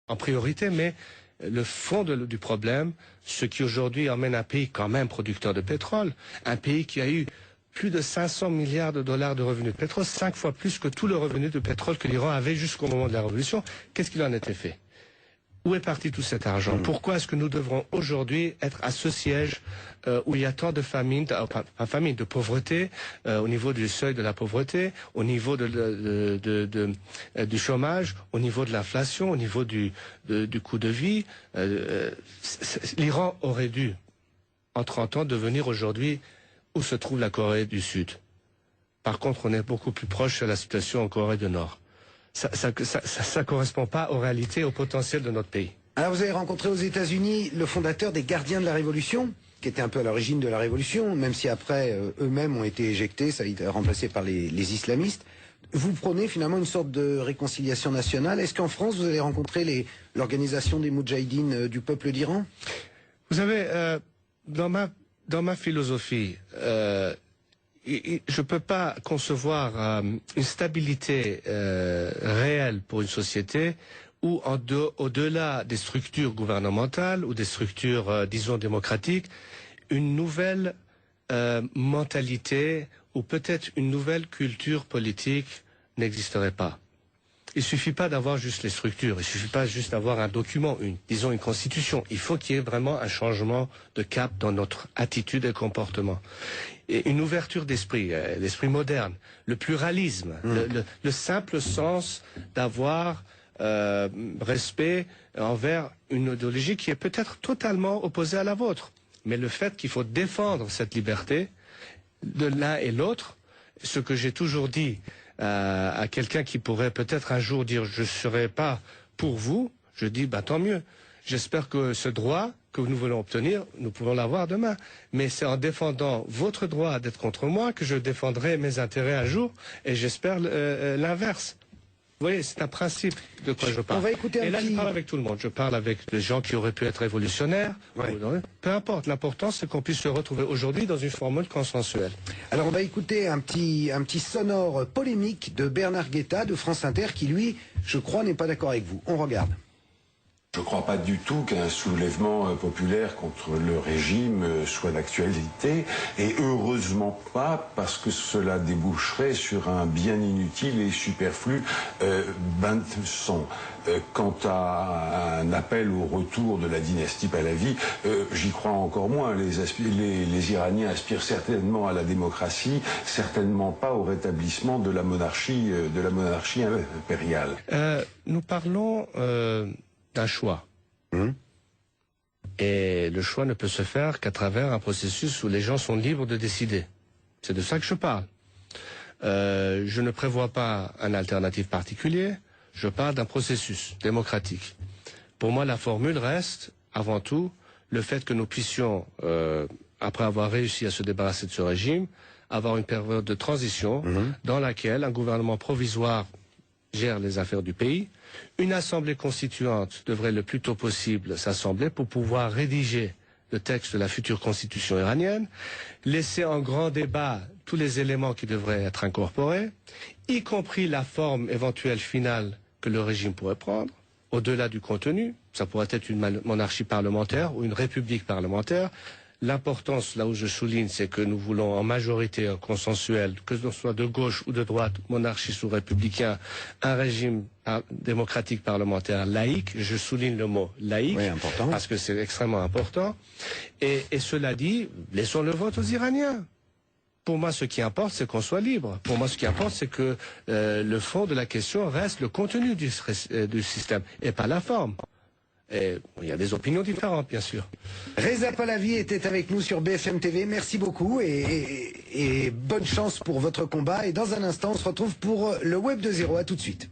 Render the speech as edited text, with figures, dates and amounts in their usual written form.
en priorité, mais le fond du problème, ce qui aujourd'hui emmène un pays quand même producteur de pétrole, un pays qui a eu plus de 500 milliards de dollars de revenus de pétrole, 5 fois plus que tout le revenu de pétrole que l'Iran avait jusqu'au moment de la révolution. Qu'est-ce qu'il en a été fait? Où est parti tout cet argent? Pourquoi est-ce que nous devrons aujourd'hui être à ce siège où il y a tant de famine, de pauvreté, au niveau du seuil de la pauvreté, au niveau du chômage, au niveau de l'inflation, au niveau du coût de vie? L'Iran aurait dû, en 30 ans, devenir aujourd'hui où se trouve la Corée du Sud. Par contre, on est beaucoup plus proche de la situation en Corée du Nord. Ça ne correspond pas aux réalités, au potentiel de notre pays. Alors vous avez rencontré aux États-Unis le fondateur des Gardiens de la Révolution, qui était un peu à l'origine de la Révolution, même si après eux-mêmes ont été éjectés, ça a été remplacé par les islamistes. Vous prônez finalement une sorte de réconciliation nationale. Est-ce qu'en France, vous allez rencontrer l'organisation des Moudjahidines du peuple d'Iran? Vous savez, dans ma philosophie, je ne peux pas concevoir une stabilité réelle pour une société où, au-delà des structures gouvernementales ou des structures, disons, démocratiques, une nouvelle mentalité ou peut-être une nouvelle culture politique n'existerait pas. Il ne suffit pas d'avoir juste les structures, il ne suffit pas juste d'avoir un document, disons une constitution. Il faut qu'il y ait vraiment un changement de cap dans notre attitude et comportement. Et une ouverture d'esprit, l'esprit moderne, le pluralisme, le simple sens d'avoir respect envers une idéologie qui est peut-être totalement opposée à la vôtre. Mais le fait qu'il faut défendre cette liberté de l'un et l'autre, ce que j'ai toujours dit à quelqu'un qui pourrait peut-être un jour dire je ne serai pas pour vous, je dis tant mieux. J'espère que ce droit que nous voulons obtenir, nous pouvons l'avoir demain. Mais c'est en défendant votre droit d'être contre moi que je défendrai mes intérêts un jour, et j'espère l'inverse. Vous voyez, c'est un principe de quoi je parle. On va écouter et là, je parle avec tout le monde. Je parle avec des gens qui auraient pu être révolutionnaires. Ouais. Peu importe. L'important, c'est qu'on puisse se retrouver aujourd'hui dans une formule consensuelle. Alors, on va écouter un petit sonore polémique de Bernard Guetta de France Inter qui, lui, je crois, n'est pas d'accord avec vous. On regarde. Je ne crois pas du tout qu'un soulèvement populaire contre le régime soit d'actualité, et heureusement pas, parce que cela déboucherait sur un bien inutile et superflu bain de sang. Quant à un appel au retour de la dynastie Pahlavi, j'y crois encore moins. Les Iraniens aspirent certainement à la démocratie, certainement pas au rétablissement de la monarchie impériale. Nous parlons d'un choix. Et le choix ne peut se faire qu'à travers un processus où les gens sont libres de décider. C'est de ça que je parle. Je ne prévois pas un alternative particulier, je parle d'un processus démocratique. Pour moi, la formule reste, avant tout, le fait que nous puissions, après avoir réussi à se débarrasser de ce régime, avoir une période de transition dans laquelle un gouvernement provisoire gère les affaires du pays. Une assemblée constituante devrait le plus tôt possible s'assembler pour pouvoir rédiger le texte de la future constitution iranienne, laisser en grand débat tous les éléments qui devraient être incorporés, y compris la forme éventuelle finale que le régime pourrait prendre, au-delà du contenu. Ça pourrait être une monarchie parlementaire ou une république parlementaire. L'importance, là où je souligne, c'est que nous voulons en majorité consensuelle, que ce soit de gauche ou de droite, monarchiste ou républicain, un régime démocratique parlementaire laïque. Je souligne le mot laïque, oui, parce que c'est extrêmement important. Et cela dit, laissons le vote aux Iraniens. Pour moi, ce qui importe, c'est qu'on soit libre. Pour moi, ce qui importe, c'est que le fond de la question reste le contenu du système, et pas la forme. Et il y a des opinions différentes, bien sûr. Reza Pahlavi était avec nous sur BFM TV. Merci beaucoup et bonne chance pour votre combat. Et dans un instant, on se retrouve pour le Web de Zéro. À tout de suite.